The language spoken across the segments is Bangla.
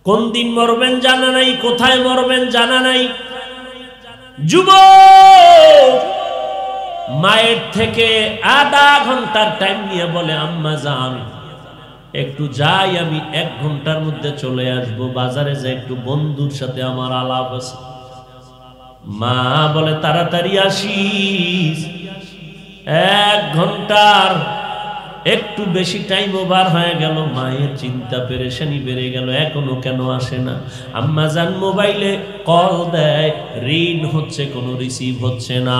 কোন দিন মরবেন জানা নাই, কোথায় মরবেন জানা নাই। যুবক মায়ের থেকে আধা ঘন্টার টাইম নিয়ে বলে, আম্মা যান একটু যাই, আমি 1 ঘন্টার মধ্যে চলে আসব, বাজারে যাই, একটু বন্ধুর সাথে আমার আলাপ আছে। মা বলে তাড়াতাড়ি আসিস। 1 ঘন্টার একটু বেশি টাইম ওভার হয়ে গেল। মায়ের চিন্তা পেরেশানি বেড়ে গেল, এখনো কেন আসে না। আম্মা জান মোবাইলে কল দেয়, রিং হচ্ছে, কোনো রিসিভ হচ্ছে না।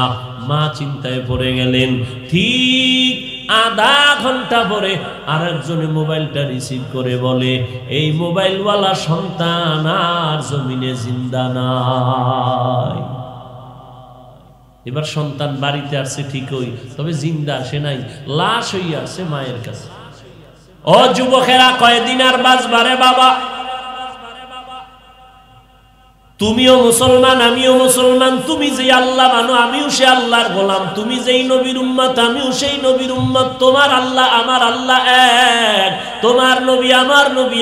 মা চিন্তায় পড়ে গেলেন। ঠিক আধা ঘন্টা পরে আরেকজনে মোবাইলটা রিসিভ করে বলে, এই মোবাইলওয়ালা সন্তান আর জমিনে জিন্দা নাই। এবার সন্তান বাড়িতে আসছে ঠিকই, তবে জিন্দা আসে নাই, লাশ হইয়া আসছে মায়ের কাছে। ও যুবকেরা, কয়দিন আর বাঁচবারে বাবা? তুমিও মুসলমান, আমিও মুসলমান। তুমি যে আল্লাহ মানো, আমিও সে আল্লাহর গোলাম। তুমি যেই নবীর উম্মত, আমিও সেই নবীর উম্মত। তোমার আল্লাহ আমার আল্লাহ এক, তোমার নবী আমার নবী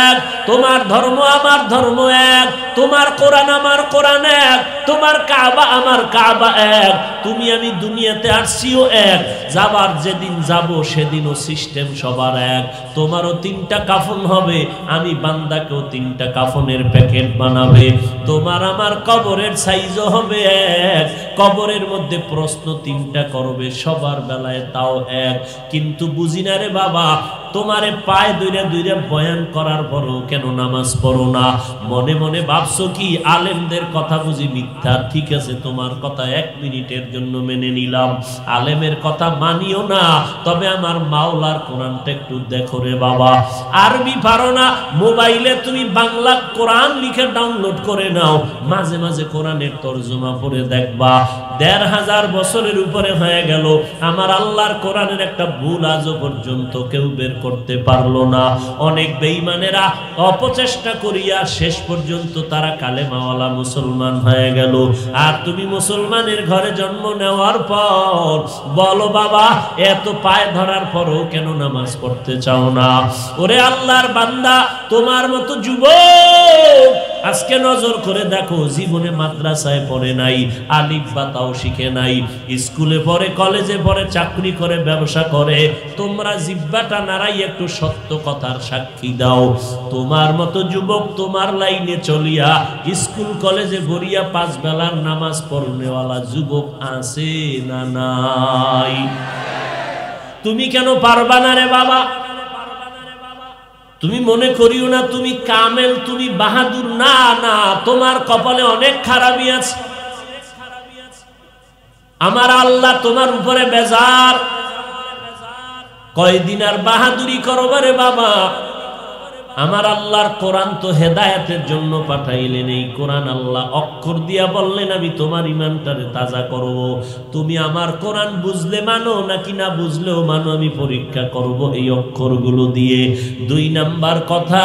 এক, তোমার ধর্ম আমার ধর্ম এক, তোমার কোরআন আমার কোরআন এক, তোমার কাবা আমার কাবা এক। তুমি আমি দুনিয়াতে আসছিও এক, যাবার যেদিন যাব সেদিনও সিস্টেম সবার এক। তোমারও 3টা কাফন হবে, আমি বান্দাকেও 3টা কাফনের প্যাকেট বানাবে। তোমার আমার কবরের সাইজও হবে এক, কবরের মধ্যে প্রশ্ন 3টা করবে, সবার বেলায় তাও এক। কিন্তু বুঝি না রে বাবা, তোমারে পায়ে দইরা দইরা বয়ান করার পরও কেন নামাজ পড়ো না? মনে মনে ভাবছো কি আলেমদের কথা বুঝি মিথ্যা? ঠিক আছে, তোমার কথা 1 মিনিটের জন্য মেনে নিলাম, আলেমের কথা মানিও না, তবে আমার মাওলার কোরআনটা একটু দেখো রে বাবা। আরবি পারো না, মোবাইলে তুমি বাংলা কোরআন লিখে ডাউনলোড করে নাও, মাঝে মাঝে কোরআনের তরজমা পড়ে দেখবা। 1500 বছরের উপরে হয়ে গেল, আমার আল্লাহর কোরআনের একটা ভুল আজও পর্যন্ত কেউ বের করতে পারলো না। অনেক বেঈমানেরা অপচেষ্টা করিয়া শেষ পর্যন্ত তারা কালেমাওয়ালা মুসলমান হয়ে গেল। আর তুমি মুসলমানের ঘরে জন্ম নেওয়ার পর বলো বাবা, এত পায়ে ধরার পরও কেন নামাজ পড়তে চাও না? ওরে আল্লাহর বান্দা, তোমার মতো যুবক আজকে নজর করে দেখো, জীবনে মাদ্রাসায় পড়ে নাই, আলিফ বা তাও শিখে নাই, স্কুলে পড়ে, কলেজে পড়ে, চাকরি করে, ব্যবসা করে। তোমরা জিহ্বাটা নাড়াই একটু সত্য কথার সাক্ষী দাও। তোমার মতো যুবক তোমার লাইনে চলিয়া স্কুল কলেজে ভরিয়া 5 বেলার নামাজ পড়নেওয়ালা যুবক আছে না নাই? তুমি কেন পারবা না রে বাবা? তুমি মনে করিও না তুমি কামেল, তুমি বাহাদুর। না না, তোমার কপালে অনেক খারাপই আছে। আমার আল্লাহ তোমার উপরে বেজার। কয়দিন আর বাহাদুরি করবা রে বাবা? আমার আল্লাহর কোরআন তো হেদায়েতের জন্য পাঠাইলেন। এই কোরআন আল্লাহ অক্ষর দিয়া বললেন, আমি তোমার ইমানটারে তাজা করব। তুমি আমার কোরআন বুঝলে মানো নাকি না বুঝলেও মানো, আমি পরীক্ষা করব এই অক্ষরগুলো দিয়ে। 2 নাম্বার কথা,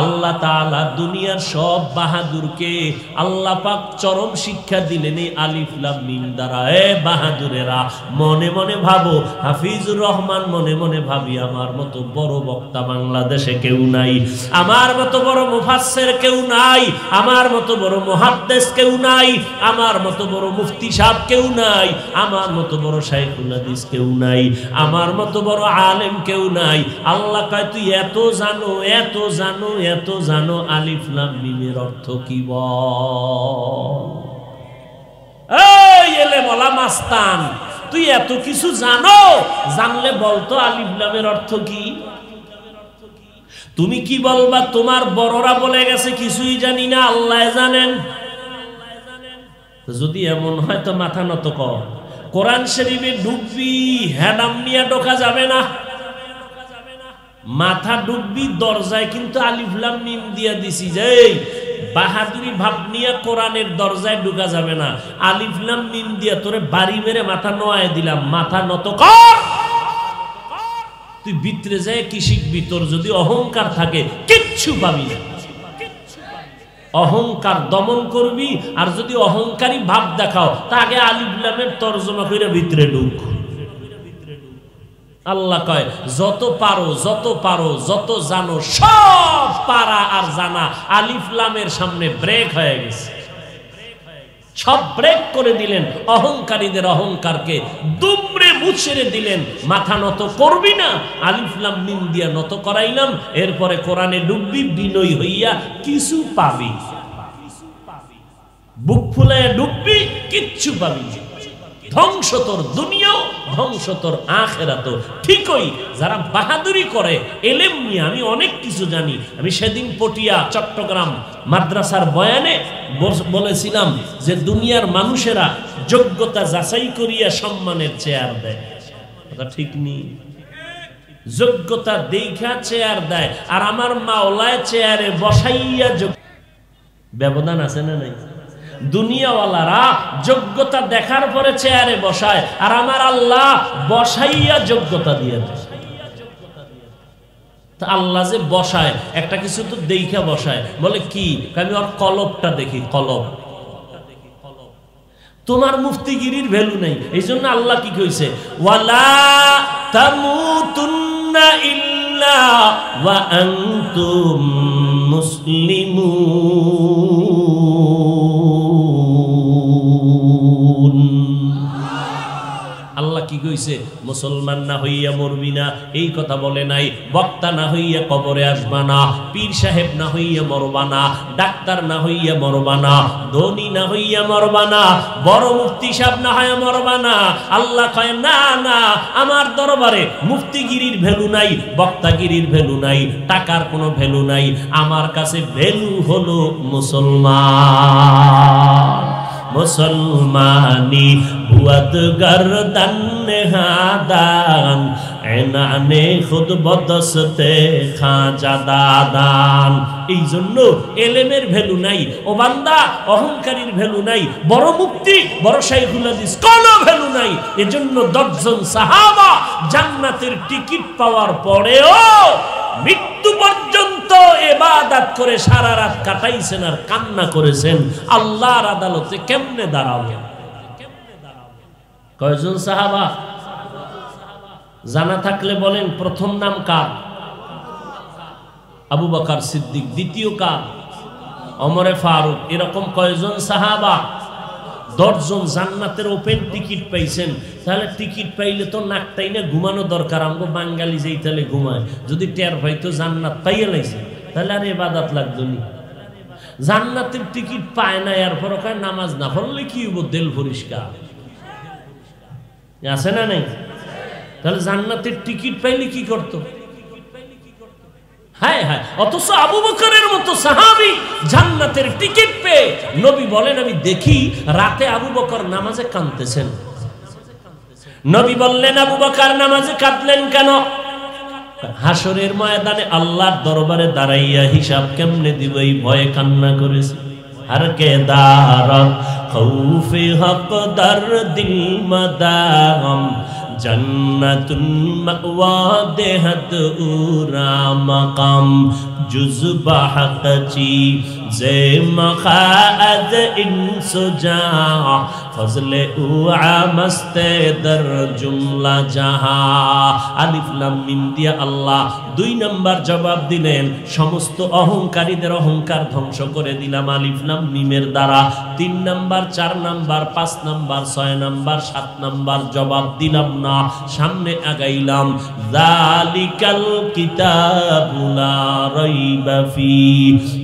আল্লাহ তাআলা দুনিয়ার সব বাহাদুরকে আল্লাহ পাক চরম শিক্ষা দিলেন এই আলিফ লাম মিম দ্বারা। এ বাহাদুরেরা, মনে মনে ভাবো, হাফিজুর রহমান মনে মনে ভাবি, আমার মতো বড় বক্তা বাংলাদেশে কেউ নাই, আমার মতো বড় মুফাসসির কেউ নাই, আমার মতো বড় মুহাদ্দিস কেউ নাই, আমার মতো বড় মুফতি সাহেব কেউ নাই, আমার মতো বড় শাইখুল হাদিস কেউ নাই, আমার মতো বড় আলেম কেউ নাই। আল্লাহ কয়, তুই এত জানো, এত জানো, এত জানো, আলিফ লাম মিমের অর্থ কি বল? এই এলে বলা মাস্তান, তুই এত কিছু জানো, জানলে বলতো আলিফ লামের অর্থ কি? তুমি কি বলবা? তোমার বড়রা বলে গেছে কিছুই জানি না, আল্লাহ জানেন। যদি এমন হয় তো মাথা নত কর, কোরআন শরীফে ঢুকবি, হেডাম নিয়ে ঢোকা যাবে না। মাথা ঢুকবি দরজায়, কিন্তু আলিফ লাম মিম দিয়া দিছি যে বাহাদুরি ভাব নিয়ে কোরআনের দরজায় ঢোকা যাবে না। আলিফ লাম মিম দিয়া তোরে বাড়ি মেরে মাথা নোয়ায় দিলাম, মাথা নত কর। তুই ভিতরে যায় কি শিখবি? তোর যদি অহংকার থাকে কিচ্ছু পাবি না। অহংকার দমন করবি, আর যদি অহংকারী ভাব দেখাও, তাকে আলিফ লামের তরজমা করে ভিতরে ঢুক। আল্লাহ কয় যত পারো যত জানো সব পারা আর জানা আলিফ লামের সামনে ব্রেক হয়ে গেছে। সব ব্রেক করে দিলেন, অহংকারীদের অহংকারকে দুমড়ে মুচড়ে দিলেন। মাথা নত করবি না, আলিফ লাম মিম দিয়া নত করাইলাম, এরপরে কোরআনে ডুববি, বিনয়ী হইয়া কিছু পাবি, বুক ফুলাইয়া ডুববি, কিচ্ছু পাবি না। ধ্বংস তোর দুনিয়াও, ধ্বংস তোর আখিরাতও। ঠিকই যারা বাহাদুরি করে এলেম নিয়ে, আমি অনেক কিছু জানি। আমি সেদিন পটিয়া চট্টগ্রাম মাদ্রাসার বয়ানে বলেছিলাম যে দুনিয়ার মানুষেরা যোগ্যতা যাচাই করিয়া সম্মানের চেয়ার দেয়। কথা ঠিক নেই? যোগ্যতা দেখা চেয়ার দেয়, আর আমার মাওলায় চেয়ারে বসাইয়া ব্যবধান আছে না নাই? দুনিয়াওয়ালারা যোগ্যতা দেখার পরে চেয়ারে বসায়, আর আমার আল্লাহ বসাইয়া যোগ্যতা দিয়ে দেয়। আল্লাহ যে বসায় একটা কিছু তো দেখা বসায়, বলে কি? আমি ওর কলবটা দেখি, কলব। তোমার মুফতিগিরির ভ্যালু নেই, এই জন্য আল্লাহ কি কইছে, ওয়ালা তামুতুন্না ইল্লা ওয়া আনতুম মুসলিমুন। আল্লাহ কি কইছে? মুসলমান না হইয়া মরবি না, এই কথা বলে নাই। বক্তা না হইয়া কবরে আসবা না, পীর সাহেব না হইয়া মরবা না, ডাক্তার না হইয়া মরবা না, ধনী না হইয়া মরবা না, বড় মুফতি সাহেব না হইয়া মরবা না। আল্লাহ কয় না না, আমার দরবারে মুফতিগিরির ভ্যালু নাই, বক্তাগিরির ভ্যালু নাই, টাকার কোনো ভ্যালু নাই। আমার কাছে ভ্যালু হলো মুসলমান। মুসলমানি বুয়াদ গরদান নেহাদান এনানে খুদ বদসতে খাজা দাদান। এই জন্য এলেমের ভ্যালু নাই ও বান্দা, অহংকারীর ভ্যালু নাই, বড় মুফতি বড় শাইখুল হাদিস কোনো ভ্যালু নাই। এজন্য 10 জন সাহাবা জান্নাতের টিকিট পাওয়ার পরেও মৃত্যু পর্যন্ত ইবাদত করে সারা রাত কাটাইছেন আর কান্না করেছেন, আল্লাহর আদালতে কেমনে দাঁড়াবেন? কয়জন সাহাবা? জানা থাকলে বলেন প্রথম নাম কার? আবু বকর সিদ্দিক। দ্বিতীয় কার? ওমরে ফারুক। এরকম কয়জন সাহাবা? 10 জন জান্নাতের ওপেন টিকিট পাইছেন। তাহলে টিকিট পাইলে তো নাকটাই না ঘুমানো দরকার। আমগো বাঙালি যেই তাহলে ঘুমায়, যদি টের পাইতো জান্নাত পাইয়া লাইছে তাহলে আর ইবাদত লাগতো নি। জান্নাতের টিকিট পায় না, এরপর কয় নামাজ না পড়লে কি হইব? দিল পরিষ্কার আছে না নাই? তাহলে জান্নাতের টিকিট পাইলে কি করতো? হায় হায়। অথচ আবু বকরের মতো সাহাবী জান্নাতের টিকিট পেয়ে নবী বলেন, আমি দেখি রাতে আবু বকর নামাজে কাঁদতেছেন। নবী বললেন, আবু বকর নামাজে কাঁদলেন কেন? হাসরের ময়দানে আল্লাহর দরবারে দাঁড়াইয়া হিসাব কেমনে দিব এই ভয়ে কান্না করেছে। আর কে দারত খৌফে হক দর দিল মাদাম জন্নতুন মাওয়া দেহত উরা মাকাম জুজবা হকচি জে মখাদ ইনসুজা ফজলে উআ মস্তে দর জুমলা জাহা। আলিফ লাম মিম দিয়া আল্লাহ 2 নাম্বার জবাব দিলেন, সমস্ত অহংকারীদের অহংকার ধ্বংস করে দিলাম আলিফ লাম মিমের দ্বারা। 3 number, 4 number, 5 number, 6 number, 7 number জবাব দিলাম না, সামনে আগাইলাম। যালিকাল কিতাবু লা রাইবা ফি।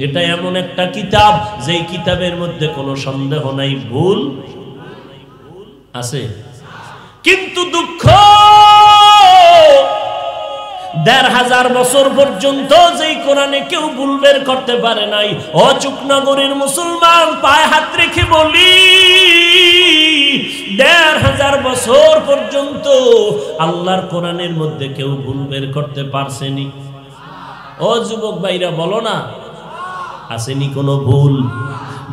এটা এমন একটা কিতাব যেই কিতাবের মধ্যে কোনো সন্দেহ নাই, ভুল আছে। কিন্তু দুঃখ, 1500 বছর পর্যন্ত যেই কোরআনে কেউ ভুল বের করতে পারে নাই। অচুক নগরীর মুসলমান পায়ে হাত রেখে বলি, 1500 বছর পর্যন্ত আল্লাহর কোরআনের মধ্যে কেউ ভুল বের করতে পারছেনি। ও যুবক ভাইরা বলো না, আসেনি কোনো ভুল?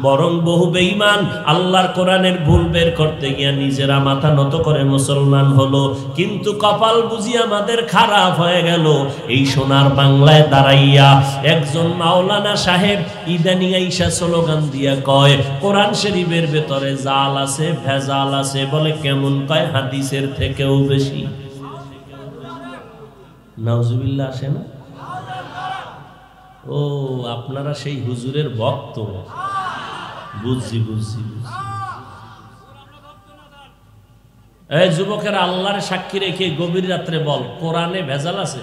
বরং বহু বেঈমান আল্লাহর কোরআনের ভুল বের করতে গিয়া নিজেরা মাথা নত করে মুসলমান হলো। কিন্তু কপাল বুঝি আমাদের খারাপ হয়ে গেল। এই সোনার বাংলায় দাঁড়াইয়া একজন মাওলানা সাহেব ইদানিং আইসা স্লোগান দিয়া কয়, কোরআন শরীফের ভেতরে জাল আছে, ভেজাল আছে। বলে কেমন? কয় হাদিসের থেকেও বেশি। নাউজুবিল্লাহ আসে না? ও আপনারা সেই হুজুরের ভক্ত, বুঝছি বুঝছি বুঝছি। এই যুবকের আল্লাহর সাক্ষী রেখে গভীর রাত্রে বল, কোরআনে ভেজাল আছে?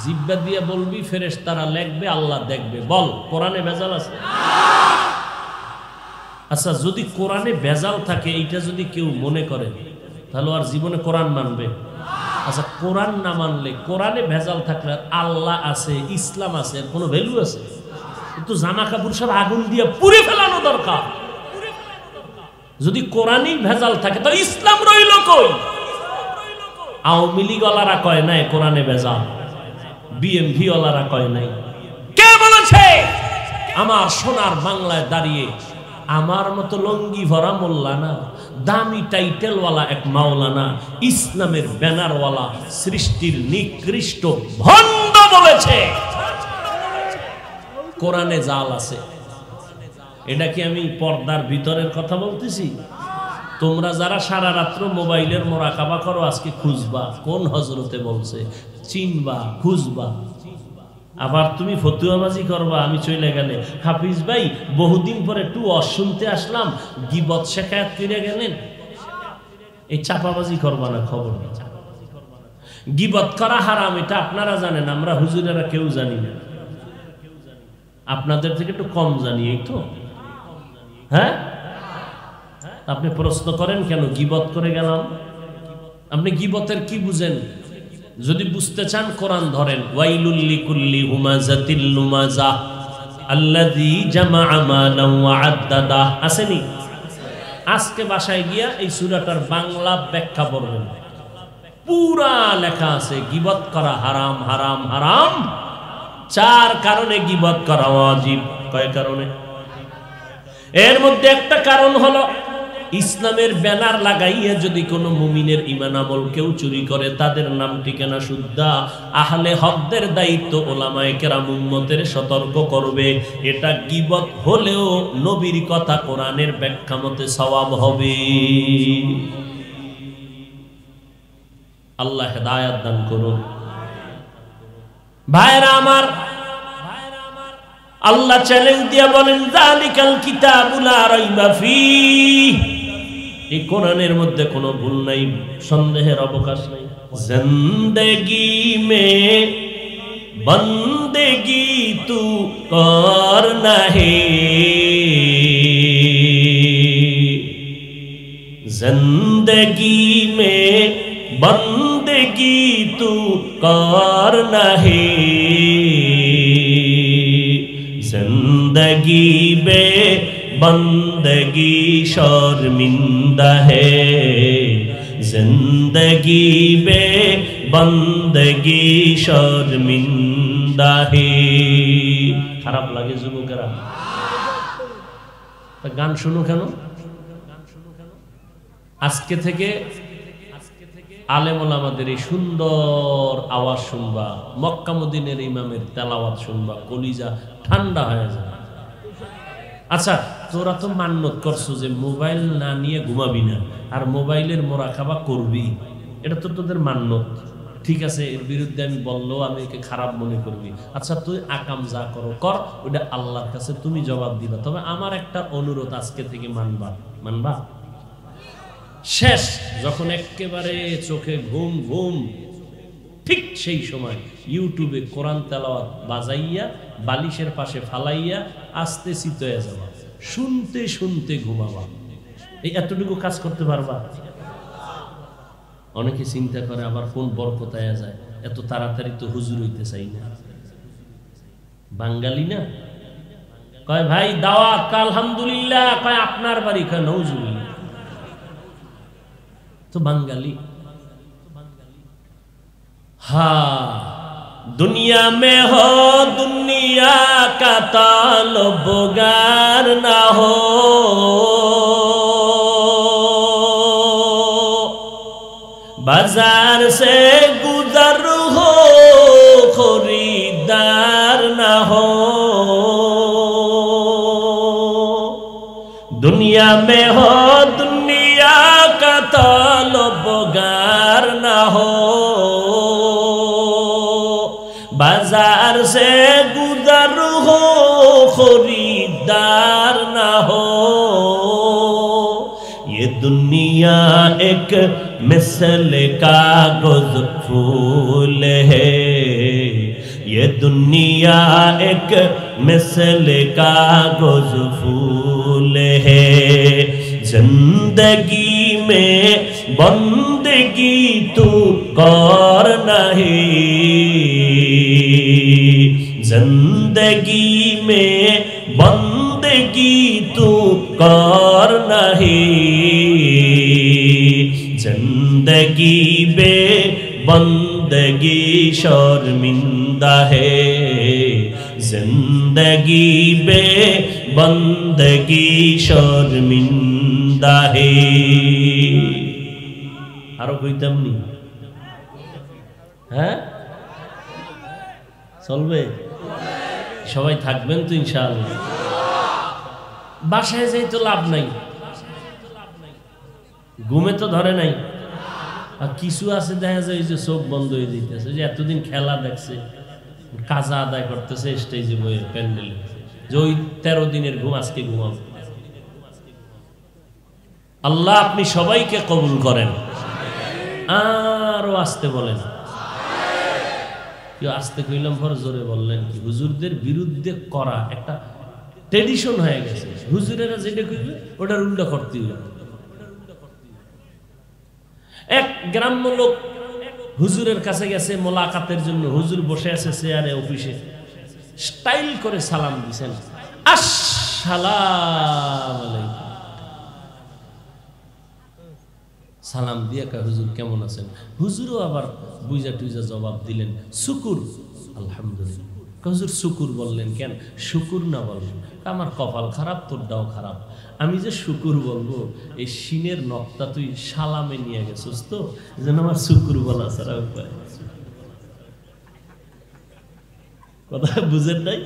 জিব্বা দিয়ে বলবি, ফেরেশতারা লিখবে, আল্লাহ দেখবে। বল, কোরআনে ভেজাল আছে? আচ্ছা, যদি কোরআনে ভেজাল থাকে এইটা যদি কেউ মনে করে, তাহলে আর জীবনে কোরআন মানবে? আচ্ছা, কোরআন না মানলে, কোরআনে ভেজাল থাকলে আল্লাহ আছে, ইসলাম আছে, এর কোনো ভ্যালু আছে? কিন্তু জামা কাপড় সব আগুন দিয়ে পুড়ে ফেলানো দরকার। যদি কোরআনই ভেজাল থাকে তাহলে ইসলাম রইল কই? আওয়ামী লীগ ওয়ালারা কয় নাই কোরআনে ভেজাল, বিএমপি ওয়ালারা কয় নাই। কে বলেছে? আমার সোনার বাংলায় দাঁড়িয়ে আমার মতো লঙ্গি ভরা মোল্লানা, দামি টাইটেলওয়ালা এক মাওলানা, ইসলামের ব্যানারওয়ালা, সৃষ্টির নিকৃষ্ট ভণ্ড বলেছে কোরআনে জাল আছে। এটা কি আমি পর্দার ভিতরের কথা বলতেছি? তোমরা যারা সারা রাত্র মোবাইলের মোরাকাবা করো, আজকে খুঁজবা কোন হজরতে বলছে, চিনবা, খুঁজবা। আবার তুমি ফতুয়াবাজি করবা, আমি চলে গেলে হাফিজ ভাই বহুদিন পরে একটু শুনতে আসলাম, গীবত শেখায়াত ফিরে গেলেন। এই চাপাবাজি করবা না, খবর। গীবত করা হারাম, এটা আপনারা জানেন, আমরা হুজুরেরা কেউ জানি না। আপনাদের থেকে একটু কম জানি, এই তো। হ্যাঁ, আপনি প্রশ্ন করেন কেন গীবত করে গেলাম? আপনি গীবতের কি বুঝেন? যদি বুঝতে চান কোরআন ধরেন, ওয়াইলুল লিকুল্লি হুমাযাতিল লুমাযা আল্লাযী জামাআ মালান ওয়া আদ্দাদা। আসেনি? আজকে বাসায় গিয়া এই সূরাটার বাংলা ব্যাখ্যা পড়বেন, পুরা লেখা আছে গীবত করা হারাম, হারাম, হারাম। 4 কারণে গীবত করা ওয়াজিব। কয় কারণে? এর মধ্যে একটা কারণ হলো, ইসলামের ব্যানার লাগাইয়া যদি কোনো মুমিনের ঈমান আমল কেউ চুরি করে, তাদের নাম ঠিকানা শুদ্ধা আহলে হকদের দায়িত্ব ওলামায়ে কেরাম উম্মতের সতর্ক করবে। এটা গীবত হলেও নবীর কথা কোরআনের ব্যাখ্যা মতে সওয়াব হবে। আল্লাহ হেদায়েত দান করুন। ভাইরা আমার, আল্লাহ চ্যালেঞ্জ দিয়ে বলেন, যালিকাল কিতাবু লা রাইবা ফীহি। এই কোরআনের মধ্যে কোনো ভুল নাই, সন্দেহের অবকাশ নাই। জিন্দেগি মে বন্দেগি তু করনা হে, জিন্দেগি মে বন্দেগি তু করনা হে, जिंदगी बे बंदगी शर्मिंदा है, जिंदगी बे बंदगी शर्मिंदा है। খারাপ লাগে যুবকেরা? গান শুনো কেন? আজকে থেকে আলেম ওলামাদের এই সুন্দর আওয়াজ শুনবা, মক্কা মদিনের ইমামের তেলাওয়াত শুনবা, কলিজা ঠান্ডা হয়ে যায়। আচ্ছা, তোরা তো মান্নত করছো যে মোবাইল না নিয়ে ঘুমাবি না, আর মোবাইলের মোরাকাবা করবি, এটা তো তোদের মান্নত। ঠিক আছে, এর বিরুদ্ধে আমি বললেও আমি একে খারাপ মনে করবি। আচ্ছা, তুই আকাম যা করো কর, ওটা আল্লাহর কাছে তুমি জবাব দিবা। তবে আমার একটা অনুরোধ, আজকে থেকে মানবা, মানবা। শেষ যখন একেবারে চোখে ঘুম ঘুম, ঠিক সেই সময় ইউটিউবে কোরআন তেলাওয়াত বাজাইয়া বালিশের পাশে ফালাইয়া আস্তে চিতয়ে যাবা, শুনতে শুনতে ঘুমাবা। এই এতটুকু কাজ করতে পারবা? অনেকে চিন্তা করে আবার কোন বরকতায় যায়, এত তাড়াতাড়ি তো হুজুর হইতে চাই না। বাঙালি না, কয় ভাই দাওয়াত, আলহামদুলিল্লাহ, কয় আপনার বাড়ি, কয় নওজুবিল্লাহ। तो बंगाली। हाँ, दुनिया में हो दुनिया का ताल्लुगार ना हो, बाजार से गुजर हो खरीदार ना हो, दुनिया में हो दुनिया का ताल्लुगार ना हो, दर से गुजर हो खरीदार ना हो ये दुनिया एक मिसल कागज फूल है ये दुनिया एक मिसल कागज फूल है जिंदगी में बंदगी तू कर नहीं जिंदगी में बंदगी तू कर नहीं जिंदगी बे बंदगी शर्मिंदा है जिंदगी बे बंदगी शर्मिंदा है आरो কইতাম নি হ্যাঁ চলবে সবাই থাকবেন তো ইনশাআল্লাহ বাসায় যাই তো লাভ নাই ঘুমে তো ধরে নাই আর কিছু আছে দেখা যায় যে চোখ বন্ধ হয়ে যাইতেছে যে এতদিন খেলা দেখছে কাজা আদায় করতেছে স্টেজে বইয়ে প্যান্ডেলে যে ওই 13 দিনের ঘুম আজকে ঘুমাবো আল্লাহ আপনি সবাইকে কবুল করেন আরো আসতে বলেন কেউ আসতে কইলাম পর জোরে বললেন কি হুজুরদের বিরুদ্ধে করা একটা ট্রেডিশন হয়ে গেছে হুজুরেরা যেটা কইবে ওটার উল্টা করতে হবে এক গ্রাম্য লোক হুজুরের কাছে গেছে মোলাকাতের জন্য হুজুর বসে আছে চেয়ারে অফিসে স্টাইল করে সালাম দিয়েছেন আসসালামু আলাইকুম সালাম দিয়ে কয় হুজুর কেমন আছেন হুজুরও আবার বুঝা টুইজা জবাব দিলেন শুকুর আলহামদুলিল্লাহ হুজুর শুকুর বললেন কেন শুকুর না বললেন আমার কপাল খারাপ তোরটাও খারাপ আমি যে শুকুর বলবো এই শিনের নকটা তুই সালামে নিয়ে গেছিস তো যেন আমার শুকুর বলা ছাড়া উপায় কথা বুঝেন নাই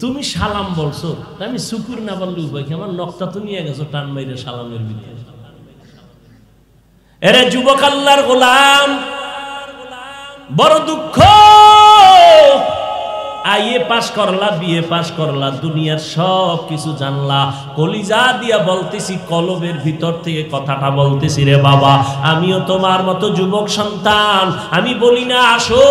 তুমি সালাম বলছো আমি শুকুর না বললে উপায় কি আমার নকটা তো নিয়ে গেছো টান মাইরে সালামের ভিতরে এরে যুবক আল্লাহর গোলাম বড় দুঃখ আইএ পাস করলা বিএ পাস করলা দুনিয়ার সব কিছু জানলা কলিজা দিয়া বলতেছি কলবের ভিতর থেকে কথাটা বলতেছি রে বাবা আমিও তোমার মতো যুবক সন্তান আমি বলি না আসো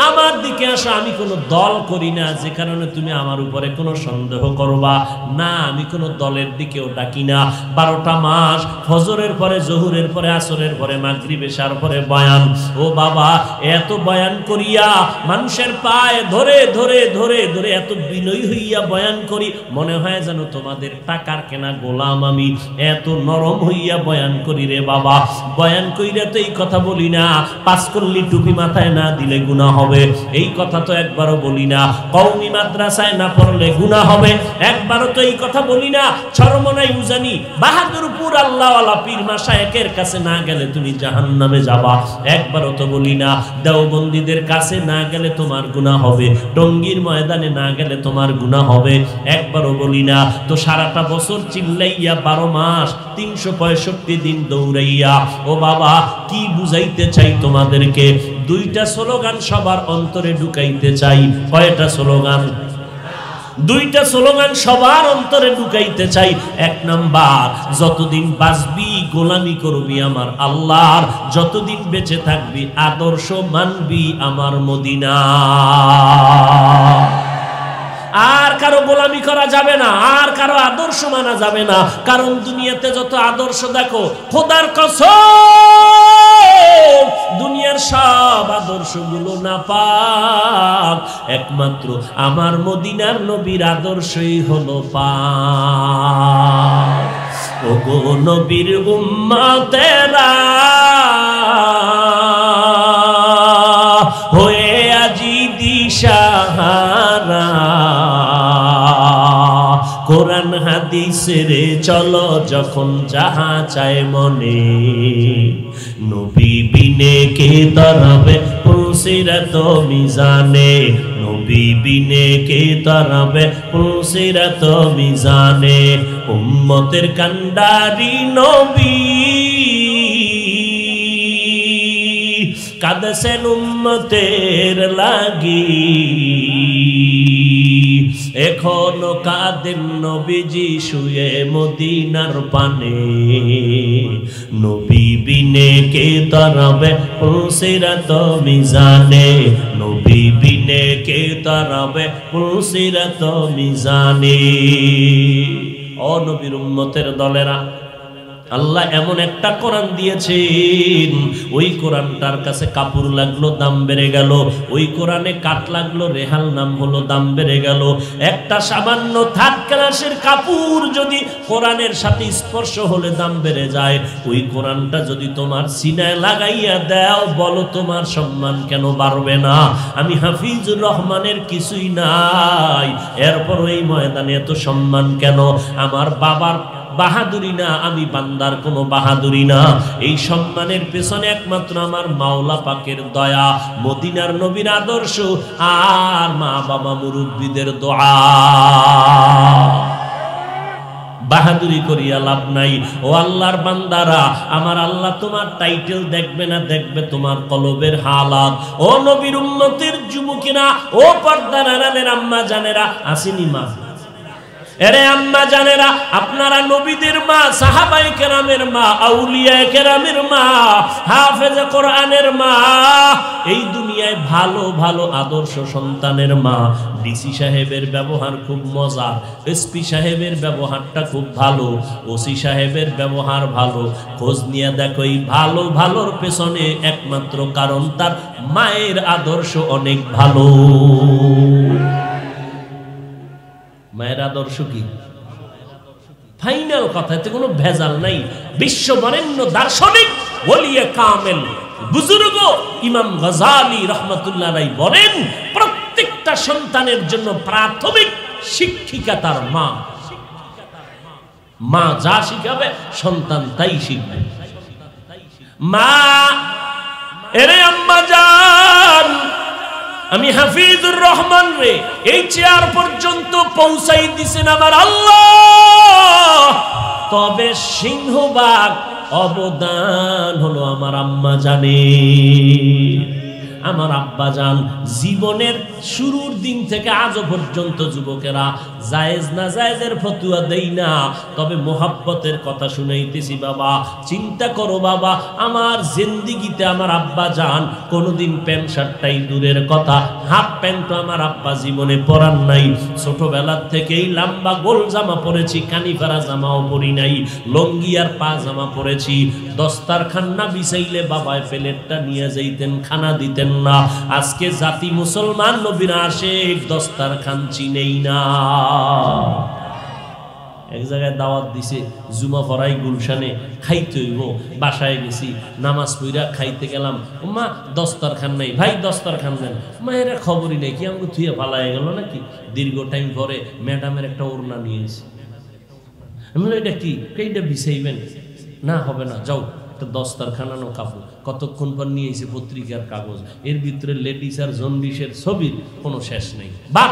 আমার দিকে আসো আমি কোনো দল করি না যে কারণে তুমি আমার উপরে কোনো সন্দেহ করবা না আমি কোনো দলের দিকেও ডাকি না 12টা মাস ফজরের পরে জোহরের পরে আসরের পরে মাগরিব এশার পরে বয়ান ও বাবা এত বয়ান করিয়া মানুষের পায়ে ধরে ধরে ধরে ধরে এত বিনয়ী হইয়া বয়ান করি মনে হয় যেন তোমাদের টাকার কেনা গোলাম আমি এত নরম হইয়া বয়ান করি রে বাবা বয়ান কইরা তো এই কথা বলি না পাস করলি টুপি মাথায় না দিলে গুনাহ হবে এই কথা তো একবারও বলি না কওমি মাদ্রাসায় না পড়লে গুনাহ হবে একবারও তো এই কথা বলি না চরমনাই উজানি বাহাদুরপুর আল্লাহওয়ালা পীর মাশায়েখের কাছে না গেলে তুমি জাহান্নামে যাবা একবারও তো বলি না দেওবন্দীদের কাছে না গেলে তোমার গুনাহ হবে টঙ্গীর ময়দানে না গেলে তোমার গুনাহ হবে একবারও বলি না তো সারাটা বছর চিল্লাইয়া 12 মাস 365 দিন দৌড়াইয়া ও বাবা কি বুঝাইতে চাই তোমাদেরকে দুইটা স্লোগান সবার অন্তরে ঢুকাইতে চাই কয়টা স্লোগান দুইটা স্লোগান সবার অন্তরে ঢুকাইতে চাই এক নাম্বার যতদিন বাঁচবি গোলামি করবি আমার আল্লাহর যতদিন বেঁচে থাকবি আদর্শ মানবি আমার মদিনা আর কারো গোলামি করা যাবে না আর কারো আদর্শ মানা যাবে না কারণ দুনিয়াতে যত আদর্শ দেখো খোদার কসম দুনিয়ার সব আদর্শগুলো নাপাক একমাত্র আমার মদিনার নবীর আদর্শই হলো পাক ওগো নবীর উম্মতেরা হয়ে আজি দিশাহারা কোরআন হাদিসের চলো যখন যাহা চায় মনে নবী বিনে কে তরবে পুলসিরাত মিজানে নবী বিনে কে তরবে পুলসিরাত মিজানে উম্মতের কান্ডারি নবী কাঁদেছেন উম্মতের লাগি, এখনো কাঁদেন নবীজি শুয়ে মদিনার পানে। নবী বিনে কে তারাবে পুলসিরাত মিজানে, নবী বিনে কে তারাবে পুলসিরাত মিজানে। ও নবীর উম্মতের দলেরা, আল্লাহ এমন একটা কোরআন দিয়েছেন, ওই কোরআনটার কাছে কাপড় লাগলো দাম বেড়ে গেল, ওই কোরআনে কাট লাগলো রেহাল নাম হলো দাম বেড়ে গেল। একটা সামান্য থার্ড ক্লাসের কাপড় যদি কোরআনের সাথে স্পর্শ হলে দাম বেড়ে যায়, ওই কোরআনটা যদি তোমার সিনায় লাগাইয়া দাও, বলো তোমার সম্মান কেন বাড়বে না? আমি হাফিজুর রহমানের কিছুই নাই, এরপর এই ময়দানে এত সম্মান কেন? আমার বাবার বাহাদুরি না, আমি বান্দার কোনো বাহাদুরি না। এই সম্মানের পেছনে একমাত্র আমার মাওলা পাকের দয়া, মদিনার নবীর আদর্শ আর মা বাবা মুরব্বীদের দোয়া। বাহাদুরি করিয়া লাভ নাই। ও আল্লাহর বান্দারা, আমার আল্লাহ তোমার টাইটেল দেখবে না, দেখবে তোমার কলবের হালাত। ও নবীর উম্মতের যুবকেরা, ও পর্দার আড়ালের আম্মা জানেরা, আসেনি মা? এরে আম্মা জানেরা, আপনারা নবীদের মা, সাহাবায়ে কেরামের মা, আউলিয়ায়ে কেরামের মা, হাফেজে কোরআনের মা, এই দুনিয়ায় ভালো ভালো আদর্শ সন্তানের মা। ডিসি সাহেবের ব্যবহার খুব মজার, এসপি সাহেবের ব্যবহারটা খুব ভালো, ওসি সাহেবের ব্যবহার ভালো। খোঁজ নিয়ে দেখো, এই ভালো ভালোর পেছনে একমাত্র কারণ তার মায়ের আদর্শ অনেক ভালো। মায়ের আদর্শ কি? ফাইনাল কথা, এতে কোনো ভেজাল নাই। বিশ্ব বরেণ্য দার্শনিক ওলিয়ে কামেল বুজুর্গ ইমাম গাজালি রাহমাতুল্লাহ আলাইহি বলেন, প্রত্যেকটা সন্তানের জন্য প্রাথমিক শিক্ষিকা তার মা। মা যা শিখাবে সন্তান তাই শিখবে। মা, এরে আম্মা জান, আমি হাফিজুর রহমান রে এই চেয়ার পর্যন্ত পৌঁছাই দিছেন আমার আল্লাহ, তবে সিংহভাগ অবদান হলো আমার আম্মা জানের। আমার আব্বা জান জীবনের শুরুর দিন থেকে আজও পর্যন্ত যুবকেরা জায়েজ না জায়েজের ফতুয়া দেই না, তবে মোহাব্বতের কথা শুনাইতেছি। বাবা চিন্তা করো, বাবা আমার জিন্দিগিতে আমার আব্বা জান কোনোদিন প্যান্ট শার্টটাই দূরের কথা, হাফ প্যান্টও আমার আব্বা জীবনে পরান নাই। ছোটবেলার থেকেই লম্বা গোল জামা পরেছি, কানিফারা জামাও পরি নাই, লঙ্গি আর পা জামা পরেছি। দস্তারখান না বিছাইলে বাবায় প্লেটটা নিয়ে যাইতেন, খানা দিতেন না। আজকে জাতি মুসলমান, নবীর আশিক, দস্তারখান চিনেই না। এক জায়গায় দাওয়াত দিছে, জুমা পড়াই গুলশানে, খাইতে হইব। বাসায় গেছি, নামাজ পড়া খাইতে গেলাম, মা দস্তারখান নাই। ভাই দস্তারখান দেন। মায়েরা খবরই নেই, কি আমাকে থুয়ে পালাই গেল নাকি? দীর্ঘ টাইম পরে ম্যাডামের একটা ওড়না নিয়েছি। আমি বলি, এটা কি? এইটা বিছাইবেন? না হবে না, যাও দস্তারখানানো কাপড়। কতক্ষণ পর নিয়ে এসে পত্রিকার কাগজ, এর ভিতরে লেডিস আর জন্ডিসের ছবির কোনো শেষ নেই। বাহ,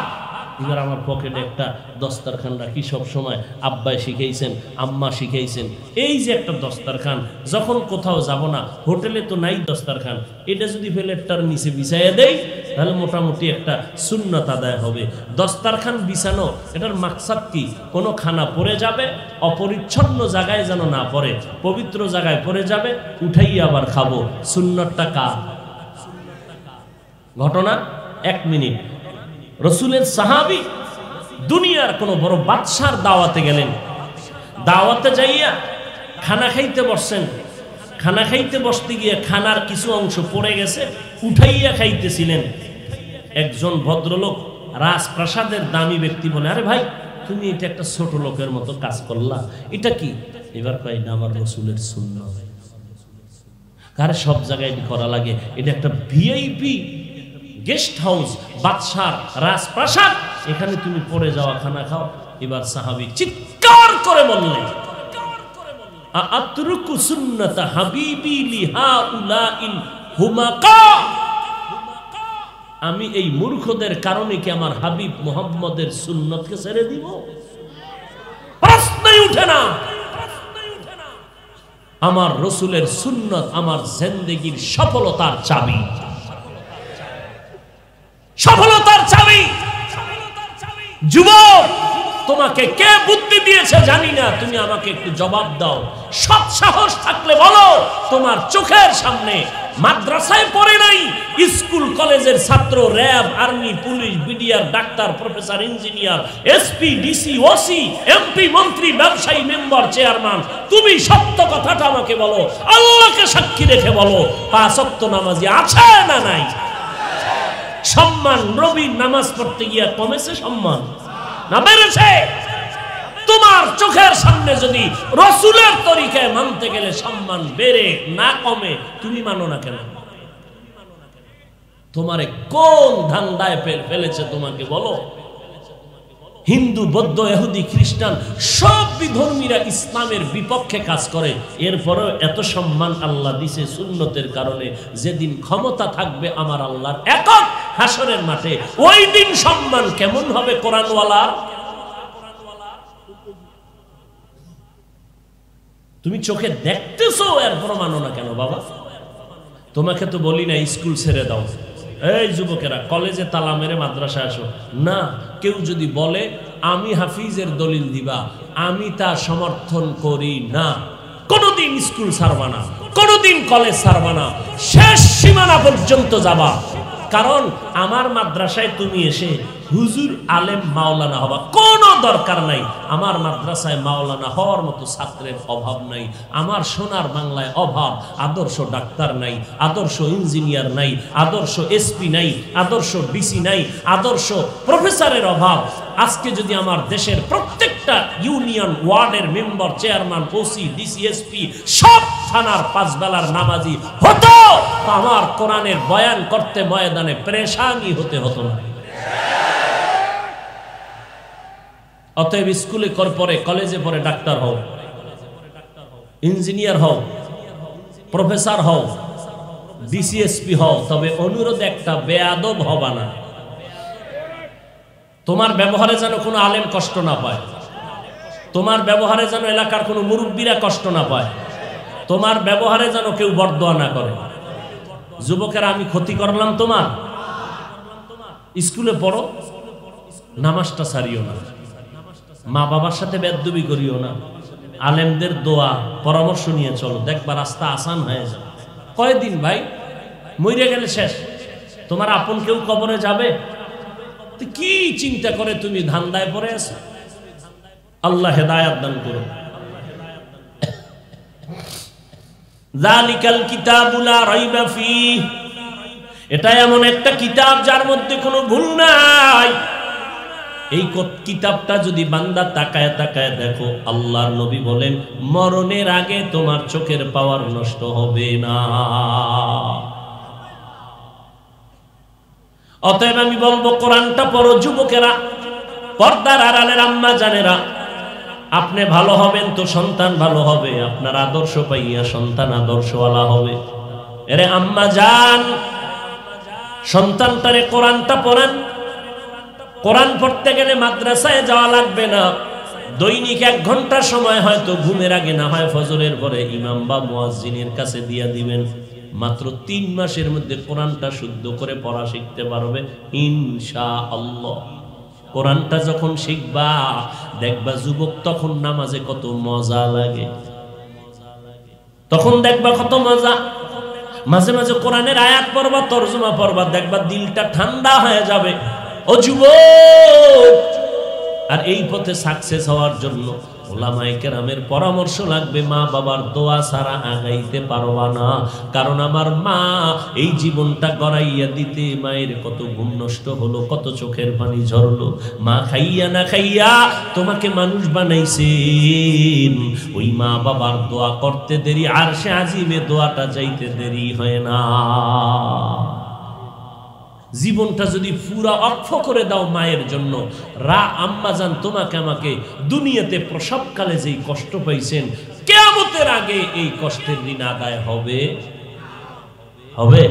এবার আমার পকেটে একটা দস্তারখান রাখি সব সময়। আব্বাই শিখাইছেন, আম্মা শিখাইছেন। এই যে একটা দস্তারখান, যখন কোথাও যাব না, হোটেলে তো নাই দস্তারখান, এটা যদি প্লেটটার নিচে বিছাইয়া দেই, তাহলে মোটামুটি একটা সুন্নাত আদায় হবে। দস্তারখান বিছানো, এটার মাকসাদ কি? কোনো খানা পড়ে যাবে, অপরিচ্ছন্ন জায়গায় যেন না পড়ে, পবিত্র জায়গায় পড়ে যাবে, উঠাই আবার খাবো। সুন্নাতটা কার? ঘটনা 1 মিনিট। রসুলের সাহাবী দুনিয়ার কোন বড় বাদশার দাওয়াতে গেলেন। দাওয়াতে যাইয়া খানা খাইতে বসছেন। খানা খাইতে বসতে গিয়ে খানার কিছু অংশ পড়ে গেছে, উঠাইয়া খাইতেছিলেন। একজন ভদ্রলোক, রাজপ্রাসাদের দামি ব্যক্তি বলে, আরে ভাই তুমি এটা একটা ছোট লোকের মতো কাজ করলা, এটা কি? এবার কই, না আমার রসুলের সুন্নাত। কারে সব জায়গায় করা লাগে, এটা একটা ভিআইপি গেস্ট হাউস, বাদশার রাজপ্রাসাদ, এখানে তুমি পড়ে যাওয়া খানা খাও। এবার সাহাবী চিৎকার করে বললেন, আতরুকু সুন্নাতা হাবিবি লিহাউলাইল হুমাকা, আমি এই মূর্খদের কারণে কি আমার হাবিব মুহাম্মদের সুন্নতকে ছেড়ে দিব? প্রশ্নই উঠে না। আমার রসুলের সুন্নত আমার জিন্দেগীর সফলতার চাবি, সফলতার চাবি। যুবক, তোমাকে কে বুদ্ধি দিয়েছে জানি না, তুমি আমাকে একটু জবাব দাও। সৎ সাহস থাকলে বলো, তোমার চোখের সামনে মাদ্রাসায় পড়ে নাই, স্কুল কলেজের ছাত্র, RAB, army, police, BDR, doctor, professor, engineer, SP, DC, OC, MP, মন্ত্রী, ব্যবসায়ী, মেম্বার, চেয়ারম্যান, তুমি সত্য কথাটা আমাকে বলো, আল্লাহকে সাক্ষী রেখে বলো, 5 ওয়াক্ত নামাজি আছে না নাই? সম্মান নবীর নামাজ পড়তে গিয়ে কমেছে সম্মান না বেড়েছে? তোমার চোখের সামনে যদি রসুলের তরিকায় মানতে গেলে সম্মান বেড়ে না কমে, তুমি মানো না কেন? তোমারে কোন ধান্দায় ফেলেছে তোমাকে বলো? হিন্দু, বৌদ্ধ, ইহুদি, খ্রিস্টান সব বিধর্মীরা ইসলামের বিপক্ষে কাজ করে, এরপরেও এত সম্মান আল্লাহ দিছে সুন্নতের কারণে। যেদিন ক্ষমতা থাকবে আমার আল্লাহর একক হাসরের মাঠে, ওই দিন সম্মান কেমন হবে কোরআনওয়ালা? তুমি চোখে দেখতেছো, এরপর মানো না কেন বাবা? তোমাকে তো বলি না স্কুল ছেড়ে দাও, এই যুবকেরা কলেজে তালা মেরে মাদ্রাসা আসো না। কেউ যদি বলে আমি হাফিজের দলিল দিবা, আমি তা সমর্থন করি না। কোনদিন স্কুল ছাড়বা না, কোনদিন কলেজ ছাড়বা না, শেষ সীমানা পর্যন্ত যাবা। কারণ আমার মাদ্রাসায় তুমি এসে হুজুর, আলেম, মাওলানা হবা কোনো দরকার নাই। আমার মাদ্রাসায় মাওলানা হওয়ার মতো ছাত্রের অভাব নাই। আমার সোনার বাংলায় অভাব, আদর্শ ডাক্তার নাই, আদর্শ ইঞ্জিনিয়ার নাই, আদর্শ এসপি নাই, আদর্শ ডিসি নাই, আদর্শ প্রফেসরের অভাব। আজকে যদি আমার দেশের প্রত্যেকটা ইউনিয়ন ওয়ার্ডের member, chairman, OC, DC, SP সব থানার 5 বেলার নামাজি হতো, আমার কোরআনের বয়ান করতে ময়দানে পেরেশানি হতে হতো না। অতএব স্কুলে পরে, কলেজে পরে ডাক্তার হও, ইঞ্জিনিয়ার হও, প্রফেসর হও, ডিসিএসপি হও, তবে অনুরোধ একটা, বেয়াদব হবা না। তোমার ব্যবহারে যেন কোনো আলেম কষ্ট না পায়, তোমার ব্যবহারে যেন এলাকার কোনো মুরব্বীরা কষ্ট না পায়, তোমার ব্যবহারে যেন কেউ বরদোয়া না করে। যুবকেরা, আমি ক্ষতি করলাম তোমার? স্কুলে পড়ো, নামাজটা ছাড়িও না, মা বাবার সাথে বেদবি করিও না, আলেমদের দোয়া পরামর্শ নিয়ে চলো, দেখবা রাস্তা আসান হয়ে যাবে। কয়দিন ভাই, মরে গেলে শেষ। তোমার আপন কেউ কবরে যাবে? কি চিন্তা করে তুমি ধান্দায় পড়ে আছো? আল্লাহ হেদায়াত দান করুন। যালিকাল কিতাবু লা রাইবা ফীহ, এটা এমন একটা কিতাব যার মধ্যে কোনো ভুল নাই। এই কিতাবটা যদি বান্দা তাকায় তাকায় দেখো, আল্লাহর নবী বলেন মরণের আগে তোমার চোখের পাওয়ার নষ্ট হবে না। অতএব আমি বলবো কোরআনটা পড়ো যুবকেরা, পর্দার আড়ালের আম্মা জানেরা। আপনি ভালো হবেন তো সন্তান ভালো হবে, আপনার আদর্শ পাইয়া সন্তান আদর্শওয়ালা হবে। এরে আম্মা জান, সন্তানটারে কোরআনটা পড়ান। কোরআন পড়তে গেলে মাদ্রাসায় যাওয়া লাগবে না। দৈনিক 1 ঘন্টা সময় হয়তো ঘুমের আগে না হয় ফজরের পরে ইমাম বা মুয়াজ্জিনের কাছে দিয়া দিবেন। মাত্র 3 মাসের মধ্যে কোরআনটা শুদ্ধ করে পড়া শিখতে পারবে ইনশাআল্লাহ। কোরআনটা যখন শিখবা দেখবা যুবক, তখন নামাজে কত মজা লাগে, তখন দেখবা কত মজা। মাঝে মাঝে কোরআনের আয়াত পড়বা, তরজমা পড়বা, দেখবা দিলটা ঠান্ডা হয়ে যাবে। ও যুবক, আর এই পথে সাকসেস হওয়ার জন্য উলামায়ে কেরামের পরামর্শ লাগবে। মা বাবার দোয়া ছাড়া আগাইতে পারবা না। কারণ আমার মা এই জীবনটা গড়াইয়া দিতে মায়ের কত ঘুম নষ্ট হলো, কত চোখের পানি ঝরলো। মা খাইয়া না খাইয়া তোমাকে মানুষ বানাইছেন। ওই মা বাবার দোয়া করতে দেরি, আরশে আজিমে দোয়াটা যাইতে দেরি হয় না। জীবনটা যদি পুরা অক্ষ করে দাও মায়ের জন্য, আম্মা জান তোমাকে আমাকে দুনিয়াতে প্রসবকালে যেই কষ্ট পাইছেন, কিয়ামতের আগে এই কষ্টের ঋণ আদায় হবে হবে।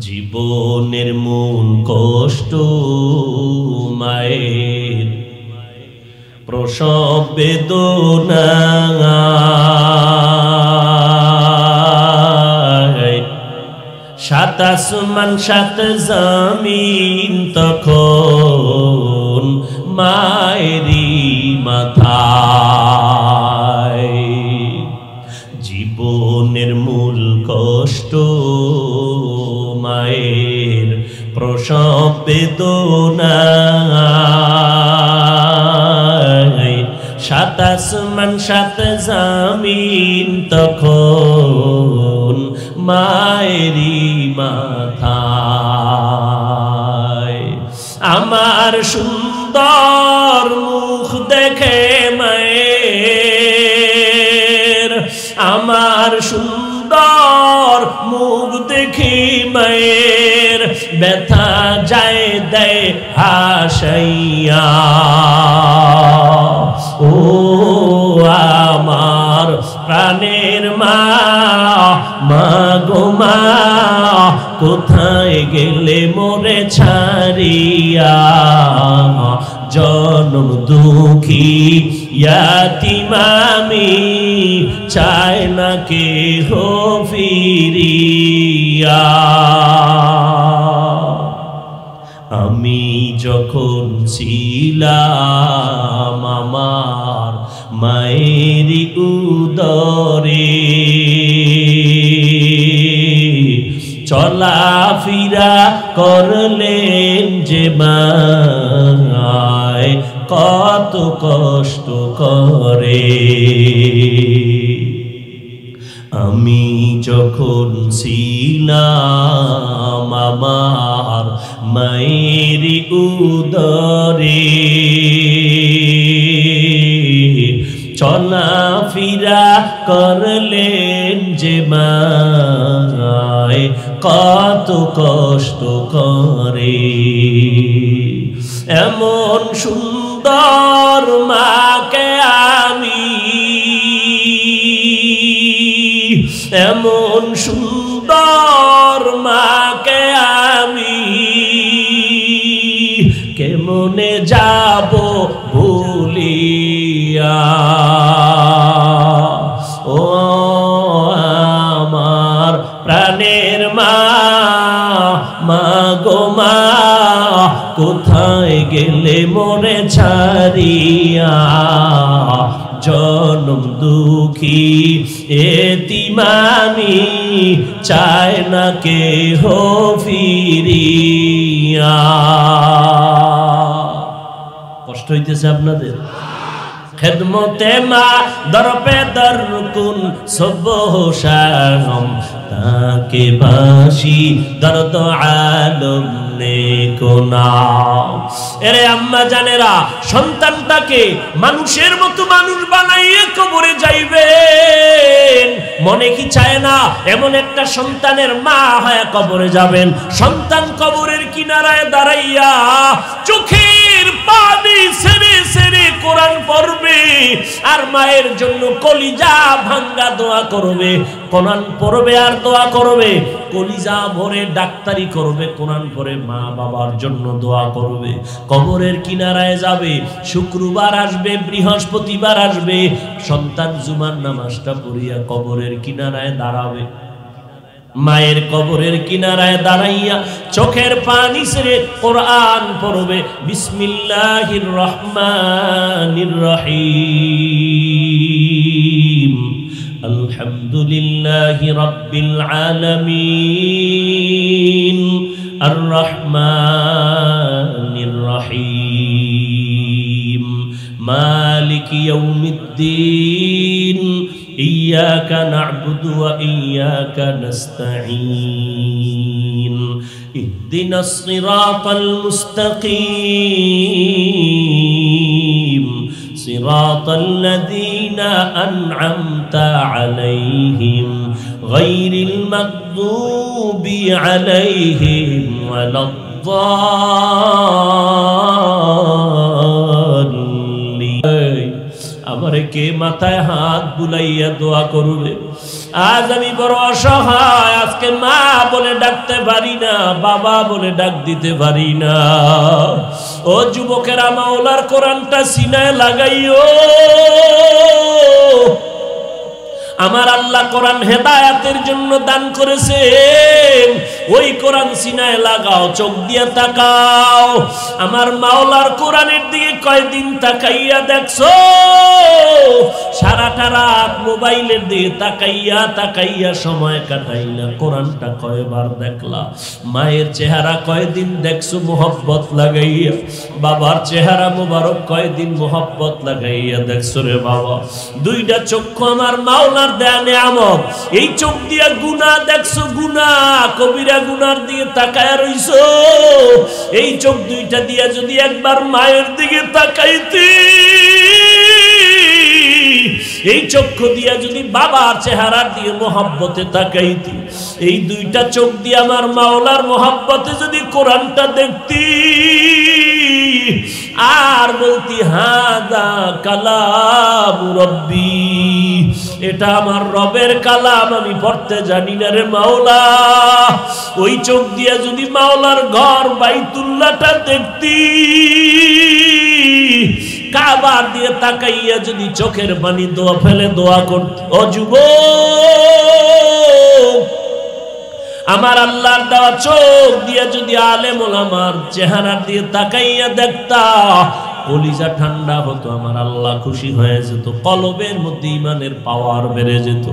জীবনের মূল কষ্ট মায়ের প্রসব বেদনা, আসমান সাত জমিন তখন মায়েরই মাথায়। জীবনের মূল কষ্ট মায়ের প্রসব বেদনায়। সাত আসমান সাত জমিন তখন মায়েরই মাথায়। আমার সুন্দর মুখ দেখে মায়ের, আমার সুন্দর মুখ দেখি মায়ের ব্যথা যায় দেয় হাসাইয়া। ও আমার প্রাণের মা, মা গো মা কোথায় গেলে মোরে ছাড়িয়া। জনম দুঃখী ইয়াতীম আমি, চায় না কেহ ফিরিয়া। আমি যখন ছিলাম আমার মায়েরই উদরে, চলাফেরা করলেন যে মায় কত কষ্ট করে। আমি যখন ছিলাম আমার মায়েরই উদরে, চলাফেরা করলেন যে মায় কত কষ্ট করে। এমন সুন্দর মাকে আমি, এমন সুন্দর মাকে আমি কেমনে যাব ভুলিয়া। ও আমার প্রাণের মা, মা গো মা কোথায় গেলে মোরে ছাড়িয়া। জনম দুঃখী এতিম আমি, চায় না কেহ ফিরিয়া। কষ্ট হইতেছে আপনাদের? খেদমতে মা দরপে দরকুন সুবহ শাম, তাকে বাসি দর্দ আলম নে কোনা। এরে আম্মা জানেরা, সন্তানটাকে মানুষের মতো মানুষ বানাইয়ে কবরে যাইবেন, মনে কি চায় না এমন একটা সন্তানের মা হয়ে কবরে যাবেন? সন্তান কবরের কিনারায় দাঁড়াইয়া চোখের পানি ছেড়ে ছেড়ে কোরআন পড়বে আর মায়ের জন্য কলিজা ভাঙ্গা দোয়া করবে। কোরআন পড়বে আর দোয়া করবে, কলিজা ভরে ডাক্তারি করবে, কোরআন পড়ে মা বাবার জন্য দোয়া করবে। কবরের কিনারায় যাবে, শুক্রবার আসবে, বৃহস্পতিবার আসবে, সন্তান জুমার নামাজটা পড়িয়া কবরের কিনারায় দাঁড়াবে। মায়ের কবরের কিনারায় দাঁড়াইয়া চোখের পানি ছেড়ে কোরআন পড়বে। বিসমিল্লাহির রহমানির রহিম, আলহামদুলিল্লাহি রাব্বিল আলামিন, আর রহমানির রহিম, মালিক ইয়াউমিদ্দিন, ইয়্যাকা না'বুদু ওয়া ইয়্যাকা নাস্তাঈন, ইহদিনাস সিরাতাল মুস্তাকিম, সিরাতাল লাযীনা আন'আমতা আলাইহিম গায়রিল মাগদুবি আলাইহিম ওয়ালাদ-দাল্লিন। আমারে কে মাথায় হাত বুলাইয়া দোয়া করবে? আজ আমি বড় অসহায়, আজকে মা বলে ডাকতে পারি না, বাবা বলে ডাক দিতে পারি না। ও যুবকেরা, মাওলার কোরআনটা সিনায় লাগাইও। আমার আল্লাহ কোরআন হেদায়েতের জন্য দান করেছেন। ওই কোরআন সিনায় লাগাও, চোখ দিয়ে তাকাও। আমার মাওলার কোরআনের দিকে কয়দিন তাকাইয়া দেখছো? সারাটা রাত মোবাইলের দিকে তাকাইয়া তাকাইয়া সময় কাটাইলা, কোরআনটা কয়বার দেখলা? মায়ের চেহারা কয়দিন দেখছো মোহব্বত লাগাইয়া? বাবার চেহারা মোবারক কয়দিন মোহব্বত লাগাইয়া দেখছো রে বাবা? দুইটা চক্ষু আমার মাওলার দেয়া নিয়ামত, এই চোখ দিয়া গুনাহ দেখছো, গুনাহ কবিরা গুনার দিকে তাকায়া রইছো। এই চোখ দুইটা দিয়া যদি একবার মায়ের দিকে তাকাইতি, এই চক্ষু দিয়া যদি বাবার চেহারার দিকে মোহব্বতে তাকাইতি, এই দুইটা চোখ দিয়ে আমার মাওলার মোহব্বতে যদি কোরআনটা দেখতি আর বলতি হাদা কালাম রব্বি, এটা আমার রবের কালাম, আমি পড়তে জানি না রে মাওলা। ওই চোখ দিয়ে যদি মাওলার ঘর বাইতুল্লাহটা দেখতি, কাবার দিয়ে তাকাইয়া যদি চোখের পানি দোয়া ফেলে দোয়া করতে, ও যুবক, আমার আল্লাহর দেওয়া চোখ দিয়ে যদি আলেম ওলামার চেহারা দিয়ে তাকাইয়া দেখতা, কলিজা ঠান্ডা হতো, আমার আল্লাহ খুশি হয়ে যেত, কলবের মধ্যে ঈমানের পাওয়ার বেড়ে যেত।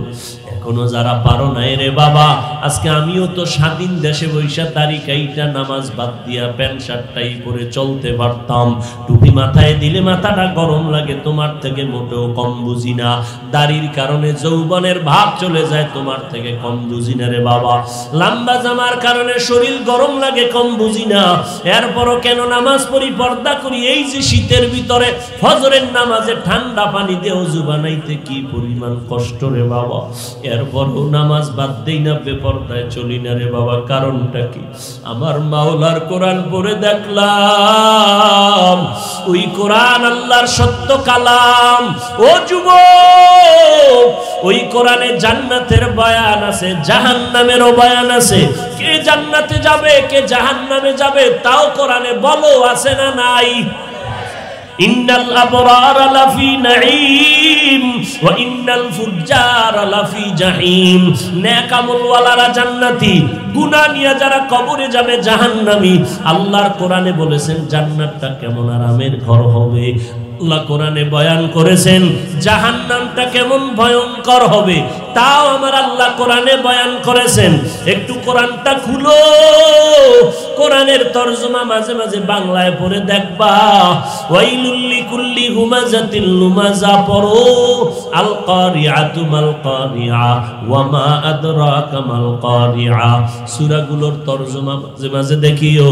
এখনো যারা পারো নাই রে বাবা, আজকে আমিও তো স্বাধীন দেশে বৈশা তারিকাইটা নামাজ বাদ দিয়া প্যান্ট শার্টটাই পরে চলতে পারতাম। টুপি মাথায় দিলে মাথাটা গরম লাগে, তোমার থেকে মোটেও কম বুঝি না। দাড়ির কারণে যৌবনের ভাব চলে যায়, তোমার থেকে কম বুঝি না রে বাবা। লম্বা জামার কারণে শরীর গরম লাগে, কম বুঝি না। এরপরও কেন নামাজ পড়ি, পর্দা করি। এই যে শীতের ভিতরে ফজরের নামাজে ঠান্ডা পানি দিয়ে ওযু বানাইতে কি পরিমাণ কষ্ট রে বাবা, এরপরও নামাজ বাদ দেই না, বেপরদায় চলি না রে বাবা। কারণটা কি? আমার মাওলার কোরআন পড়ে দেখলাম, ওই কোরআন আল্লাহর সত্য কালাম। ও যুবক, ওই কোরআনে জান্নাতের বয়ান আছে, জাহান্নামেরও বয়ান আছে। কে জান্নাতে যাবে, কে জাহান্নামে যাবে, তাও কোরআনে বলো, আছে না নাই? ইন্নাল আবরারা লাফি নাঈম ওয়া ইন্নাল ফুজ্জারা লাফি জাহিম। নেক আমলওয়ালারা জান্নাতি, গুনাহ নিয়ে যারা কবরে যাবে জাহান্নামী। আল্লাহর কোরআনে বলেছেন জান্নাতটা কেমন আরামের ঘর হবে। আল্লাহ কোরআনে বয়ান করেছেন জাহান্নামটা কেমন ভয়ঙ্কর হবে, তাও আমার আল্লাহ কোরআনে বয়ান করেছেন। একটু কোরআনটা খুলো, কোরআনের তরজমা মাঝে মাঝে বাংলায় পড়ে দেখবা। ওয়াইলুল লিকুল্লি হুমাযাতিল লুমাযা পড়ো, আল কারিআতু মাল কারিআ ওয়া মা আদরাকা মাল কারিআ। সূরাগুলোর তরজমা মাঝে মাঝে দেখিও,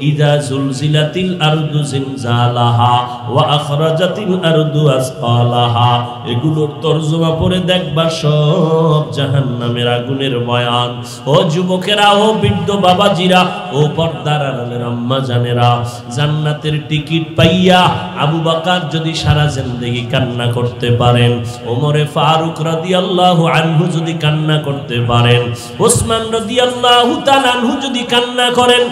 ইযা জুলজিলাতিল আরদু জিলজালাহা ওয়া আখরাজাতিল আরদু আসকালাহা। এগুলোর তরজমা পড়ে দেখবা সব জাহান্নামের আগুনের বয়ান। ও যুবকেরা, ও বৃদ্ধ বাবাজিরা, ও পর্দার আড়ালের আম্মা জানেরা, জান্নাতের টিকিট পাইয়া আবু বকর যদি সারা জিন্দেগি কান্না করতে পারেন, ওমরে ফারুক রাদিয়াল্লাহু আনহু যদি কান্না করতে পারেন, ওসমান রাদিয়াল্লাহু তাআলা আনহু যদি কান্না করেন,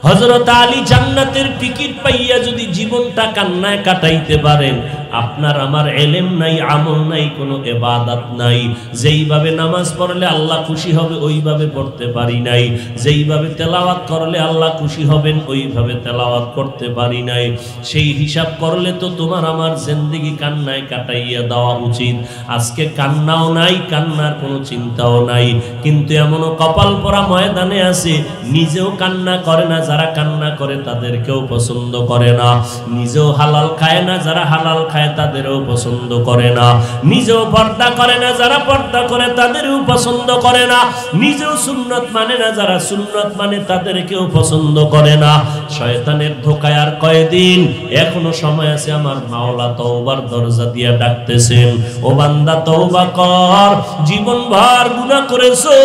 হযরত আলী জান্নাতের টিকিট পাইয়া যদি জীবনটা কান্নায় কাটাইতে পারেন, আপনার আমার ইলম নাই, আমল নাই, কোনো ইবাদত নাই। যেইভাবে নামাজ পড়লে আল্লাহ খুশি হবে ওইভাবে পড়তে পারি নাই, যেইভাবে তেলাওয়াত করলে আল্লাহ খুশি হবেন ওইভাবে তেলাওয়াত করতে পারি নাই। সেই হিসাব করলে তো তোমার আমার জিন্দেগি কান্নায় কাটাইয়া দেওয়া উচিত। আজকে কান্নাও নাই, কান্নার কোনো চিন্তাও নাই, কিন্তু এমনও কপাল পরা ময়দানে আছে নিজেও কান্না করে না, যারা কান্না করে তাদেরকেও পছন্দ করে না। নিজেও হালাল খায় না, যারা হালাল খায় তাদেরও পছন্দ করে না। নিজেও পর্দা করে না, যারা পর্দা করে তাদেরও পছন্দ করে না। নিজেও সুন্নত মানে না, যারা সুন্নত মানে তাদেরকেও পছন্দ করে না। শয়তানের ধোঁকায় আর কয়দিন, এখনো সময় আছে। আমার মাওলা তওবার দরজা দিয়া ডাকতেছেন, ও বান্দা তওবা কর, জীবনভর গুনাহ করেছো,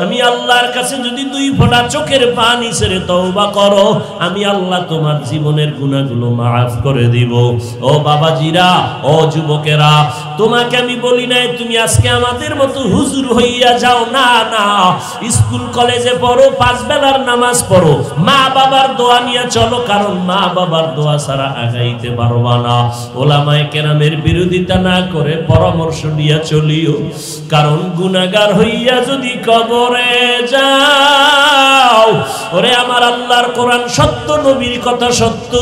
আমি আল্লাহর কাছে যদি 2 ফোঁটা চোখের পানি ছেড়ে তওবা করো, আমি আল্লাহ তোমার জীবনের গুনাহগুলো মাফ করে দিব। ও বাবাজিরা, ও যুবকেরা, তোমাকে আমি বলি নাই তুমি আজকে আমাদের মতো হুজুর হইয়া যাও, না না, স্কুল কলেজে পড়ো, 5 বেলার নামাজ পড়ো, মা বাবার দোয়া নিয়ে চলো, কারণ মা বাবার দোয়া ছাড়া আগাইতে পারবা না। ওলামায়ে কেরামের বিরোধিতা না করে পরামর্শ নিয়ে চলিও, কারণ গুনাহগার হইয়া যদি কবরে যাও, ওরে আমার আল্লাহর কোরআন সত্য, নবীর কথা সত্য।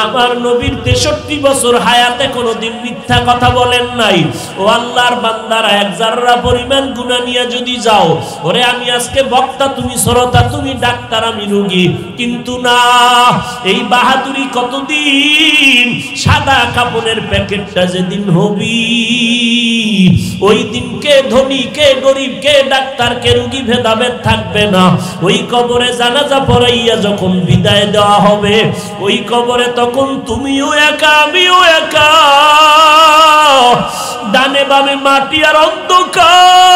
আমার নবীর 63 বছর হায়াতে কোনোদিন মিথ্যা কথা বলেন নাই। ও আল্লাহর বান্দারা, এক জাররা পরিমাণ গুনাহ নিয়ে যদি যাও, ওরে আমি আজকে বক্তা, তুমি শ্রোতা, তুমি ডাক্তার, আমি রোগী, কিন্তু না, এই বাহাদুরি কতদিন? সাদা কাপড়ের প্যাকেটটা যেদিন হবি, ওই দিনকে ধনী কে গরিব, কে ডাক্তার কে রোগী ভেদাভেদ থাকবে না। ওই কবরে জানাজা পড়াইয়া যখন বিদায় দেওয়া হবে, ওই কবরে তখন তুমিও একা, আমিও একা, ডানে বামে মাটি আর অন্ধকার।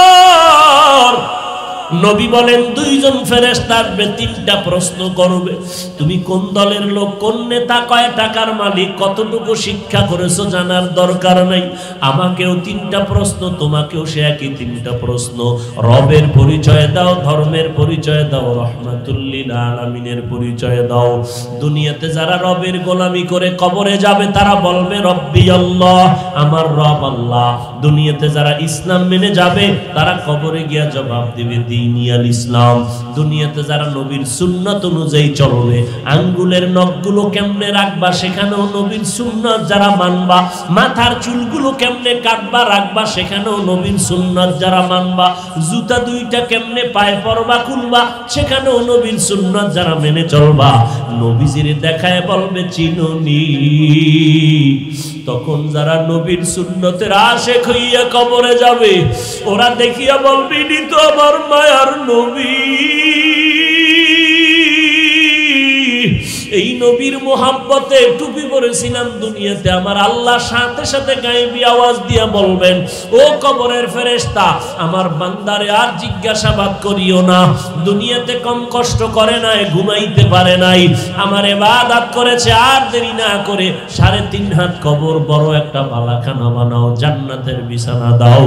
নবী বলেন 2 জন ফেরেশতা আসবে, 3টা প্রশ্ন করবে, তুমি কোন দলের লোক, কোন নেতা, কয় টাকার মালিক, কতটুকু শিক্ষা করেছো জানার দরকার নাই। আমাকেও 3টা প্রশ্ন, তোমাকেও সে একই 3টা প্রশ্ন। রবের পরিচয় দাও, ধর্মের পরিচয় দাও, রহমাতুল লিল আলামিনের পরিচয় দাও। দুনিয়াতে যারা রবের গোলামি করে কবরে যাবে, তারা বলবে রব্বি আল্লাহ, আমার রব আল্লাহ। দুনিয়াতে যারা ইসলাম মেনে যাবে, তারা কবরে গিয়া জবাব দিবে দীনিয়াল ইসলাম। দুনিয়াতে যারা নবীর সুন্নাত অনুযায়ী চলবে, আঙ্গুলের নখগুলো কেমনে রাখবা, সেখানেও নবীর সুন্নাত যারা মানবা, মাথার চুলগুলো কেমনে কাটবা রাখবা, সেখানেও নবীর সুন্নাত যারা মানবা, জুতা 2টা কেমনে পায়ে পরবা খুলবা, সেখানেও নবীর সুন্নাত যারা মেনে চলবা, নবীজির দেখায় বলবে চিনুনি। তখন যারা নবীর সুন্নতের আশিক হইয়া কবরে যাবে, ওরা দেখিয়া বলবে নি তো আমার মায়ার নবী। এই নবীর মোহাব্বতে টুপি পরেছিলাম দুনিয়াতে, আমার আল্লাহ সাথে সাথে গায়েবী আওয়াজ দিয়া বলবেন, ও কবরের ফেরেশতা, আমার বান্দারে আর জিজ্ঞাসাবাদ করিও না। দুনিয়াতে কম কষ্ট করে নাই, ঘুমাইতে পারে নাই, আমার ইবাদত করেছে, আর দেরি না করে 3.5 হাত কবর বড় একটা বালাখানা বানাও, জান্নাতের বিছানা দাও,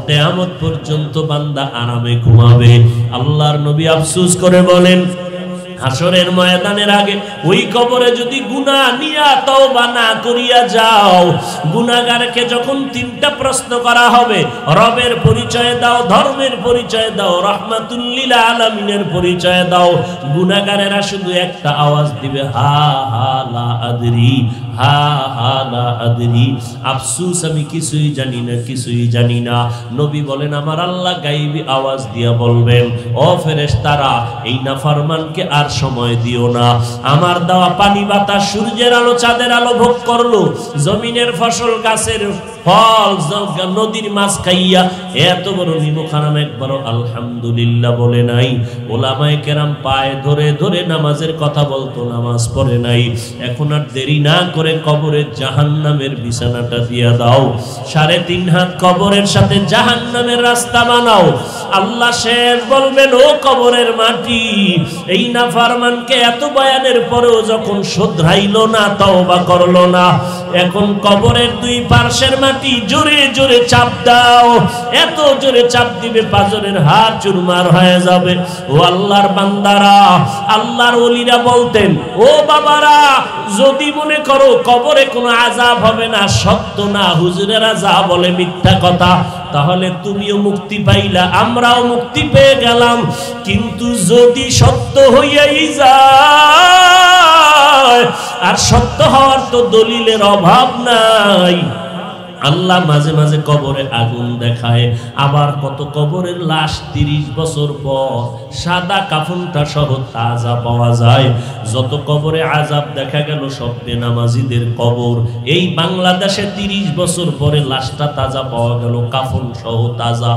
কিয়ামত পর্যন্ত বান্দা আরামে ঘুমাবে। আল্লাহর নবী আফসোস করে বলেন, হাসরের ময়দানের আগে ওই কবরে যদি গুনাহ নিয়া তওবা না করিয়া যাও, গুনাহগারকে যখন 3টা প্রশ্ন করা হবে, রবের পরিচয় দাও, ধর্মের পরিচয় দাও, রহমাতুল লিল আলামিনের পরিচয় দাও, গুনাহগারেরা শুধু একটা আওয়াজ দিবে, হা হা লা আদরি, হা হা লা আদরি, আফসোস আমি কিছুই জানি না, কিছুই জানি না। নবী বলেন, আমার আল্লাহ গায়েবী আওয়াজ দিয়া বলবেন, ও ফেরেশতারা, এই নাফরমানকে আর সময় দিও না। আমার দেওয়া পানি বাতাস, সূর্যের আলো, চাঁদের আলো ভোগ করলো, জমিনের ফসল, গাছের ফল, নদীর মাছ খাইয়া এত বড় নিমখানাম একবার আলহামদুলিল্লাহ বলে নাই। ওলামায়ে কেরাম পায়ে ধরে ধরে নামাজের কথা বলতো, নামাজ পড়ে নাই। এখন আর দেরি না করে কবরের জাহান্নামের বিছানাটা দিয়া দাও, 3.5 হাত কবরের সাথে জাহান্নামের রাস্তা বানাও। আল্লাহ শেষ বলবেন, ও কবরের মাটি, এই নাফরমানকে এত বয়ানের পরেও যখন শুধরাইলো না, তওবা করলো না, এখন কবরের 2 পার্শ্বের মাটি জোরে জোরে চাপ দাও, এত জোরে চাপ দিবে পাজরের হাড় চুরমার হয়ে যাবে। ও আল্লাহর বান্দারা, আল্লাহর ওলিরা বলতেন, ও বাবারা, যদি মনে করো কবরে কোনো আযাব হবে না, সত্য না, হুজুরেরা যা বলে মিথ্যা কথা, তাহলে তুমিও মুক্তি পাইলা, আমরাও মুক্তি পেয়ে গেলাম। কিন্তু যদি সত্য হইয়াই যায়, আর সত্য হওয়ার তো দলিলের অভাব নাই। আল্লাহ মাঝে মাঝে কবরে আগুন দেখায়, আবার কত কবরের লাশ 30 বছর পর সাদা কাফনটা সহ তাজা পাওয়া যায়। যত কবরে আযাব দেখা গেল সব বেনামাজিদের কবর। এই বাংলাদেশে 30 বছর পরে লাশটা তাজা পাওয়া গেল, কাফন সহ তাজা।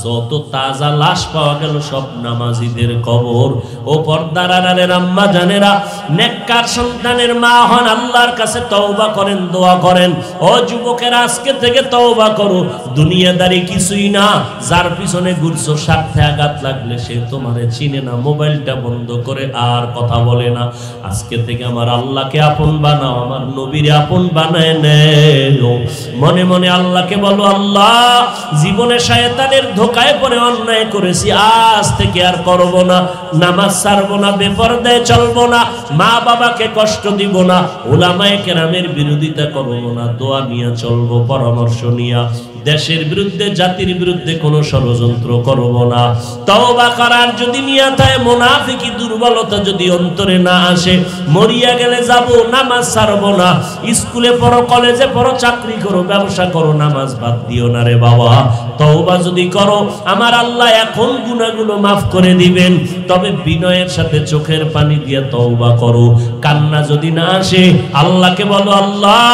যত তাজা লাশ পাওয়া গেল সব নামাজিদের কবর। ও পর্দার আড়ালের আম্মা জানেরা, নেককার সন্তানের মা হন, আল্লাহর কাছে তওবা করেন, দোয়া করেন। ও যুবকেরা, আজকে আজকে থেকে তওবা করো। দুনিয়াদারি কিছুই না, যার পিছনে ঘুরছো স্বার্থে আঘাত লাগলে সে তোমারে চিনে না, মোবাইলটা বন্ধ করে আর কথা বলে না। আজকে থেকে আমার আল্লাহকে আপন বানাও, আমার নবীরে আপন বানায় নেও। মনে মনে আল্লাহকে বলো, আল্লাহ জীবনে শয়তানের ধোকায় পড়ে অন্যায় করেছি, আজ থেকে আর করব না। নামাজ ছাড়বো না, বেপরদায় চলবো না, মা বাবাকে কষ্ট দিব না, উলামায়ে কেরামের বিরোধিতা করব না, দোয়া নিয়ে চলবো, পরামর্শ নিয়ে। দেশের বিরুদ্ধে জাতির বিরুদ্ধে কোনো ষড়যন্ত্র করব না। তওবা করার যদি নিয়ত হয়, মুনাফিকি দুর্বলতা যদি অন্তরে না আসে, মরিয়া গেলে যাব, নামাজ ছাড়ব না। স্কুলে পড়ো, কলেজে পড়ো, চাকরি করো, ব্যবসা করো, নামাজ বাদ দিও না রে বাবা। তওবা যদি করো, আমার আল্লাহ এখন গুনাহগুলো মাফ করে দিবেন। তবে বিনয়ের সাথে চোখের পানি দিয়ে তওবা করো। কান্না যদি না আসে, আল্লাহকে বলো, আল্লাহ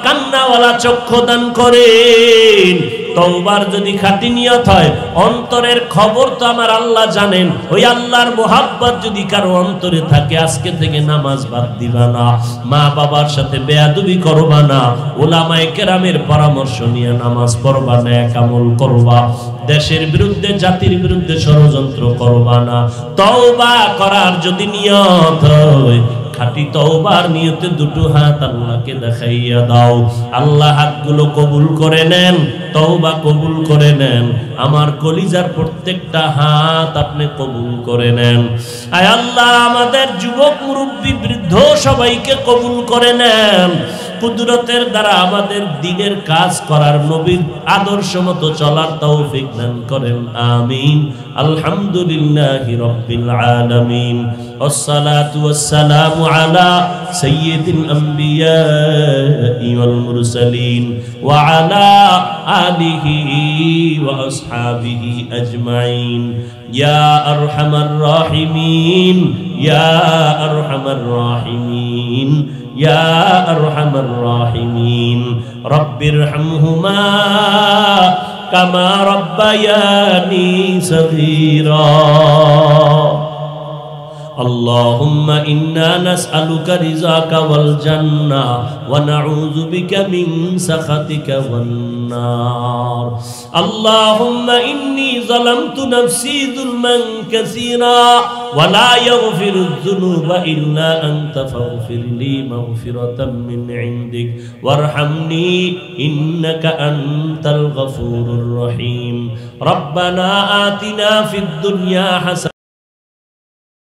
কান্নাওয়ালা চক্ষু দান করেন। তওবার যদি খাঁটি নিয়ত হয়, অন্তরের খবর তো আমার আল্লাহ জানেন। ওই আল্লাহর মোহাব্বত যদি কারো অন্তরে থাকে, আজকে থেকে নামাজ বাদ দিবা না, মা বাবার সাথে বেয়াদবি করবা না, উলামায়ে কেরামের পরামর্শ নিয়ে নামাজ পড়বা, নেক আমল করবা, দেশের বিরুদ্ধে জাতির বিরুদ্ধে ষড়যন্ত্র করবা না। তওবা করার যদি নিয়ত হয়, খাঁটি তওবার নিয়তে দুটো হাত আল্লাহকে দেখাইয়া দাও। আল্লাহ হাতগুলো কবুল করে নেন, তওবা কবুল করে নেন। আমার কলিজার প্রত্যেকটা হাত আপনি কবুল করে নেন। আয় আল্লাহ, আমাদের যুবক, মুরব্বী, বৃদ্ধ সবাইকে কবুল করে নেন। কুদরতের দ্বারা আমাদের দিনের কাজ করার, নবীর আদর্শ মতো চলার তৌফিক দান করেন, আমিন। আলহামদুলিল্লাহি রাব্বিল আলামিন। ওয়াসসালাতু ওয়াসসালামু আলা সাইয়্যিদিল আমবিয়া ওয়াল মুরসালিন ওয়া আলা আলিহি ওয়া আসহাবিহি আজমাইন। ইয়া আরহামার রাহিমিন, ইয়া আরহামার রাহিমিন, ইয়া আরহামার রাহিমিন। রব্বিরহামহুমা কামা রাব্বায়ানি সগীরা। اللهم إنا نسألك رضاك والجنة ونعوذ بك من سخطك والنار. اللهم إني ظلمت نفسي ظلما كثيرا ولا يغفر الذنوب إلا أنت فاغفر لي مغفرة من عندك وارحمني إنك أنت الغفور الرحيم. ربنا آتنا في الدنيا حسنة